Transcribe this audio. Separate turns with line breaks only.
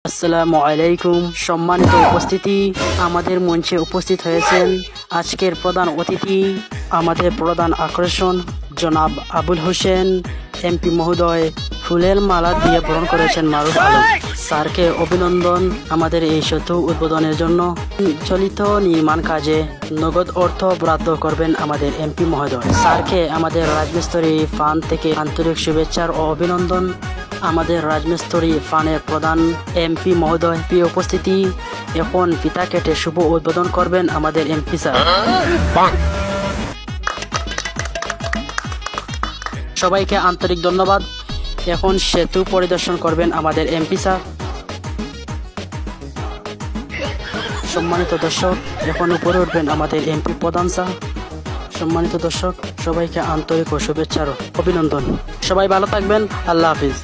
আসসালামু আলাইকুম। সম্মানিত উপস্থিতি, আমাদের মঞ্চে উপস্থিত হয়েছেন আজকের প্রধান অতিথি, আমাদের প্রধান আকর্ষণ জনাব আবুল হোসেন এমপি মহোদয়। ফুলের মালা দিয়ে বরণ করেছেন মারুফ আলম স্যারকে। অভিনন্দন আমাদের এই সেতু উদ্বোধনের জন্য। চলিত নির্মাণ কাজে নগদ অর্থ বরাদ্দ করবেন আমাদের এমপি মহোদয়। স্যারকে আমাদের রাজমিস্ত্রি ফান্ড থেকে আন্তরিক শুভেচ্ছা ও অভিনন্দন। আমাদের রাজমিস্ত্রি ফানের প্রধান এমপি মহোদয়। প্রিয় উপস্থিতি, এখন ফিতা কেটে শুভ উদ্বোধন করবেন আমাদের এমপি স্যার। সবাইকে আন্তরিক ধন্যবাদ। এখন সেতু পরিদর্শন করবেন আমাদের এমপি স্যার। সম্মানিত দর্শক, এখন উপরে উঠবেন আমাদের এমপি প্রধান স্যার। সম্মানিত দর্শক, সবাইকে আন্তরিক ও শুভেচ্ছা ও অভিনন্দন। সবাই ভালো থাকবেন। আল্লাহ হাফিজ।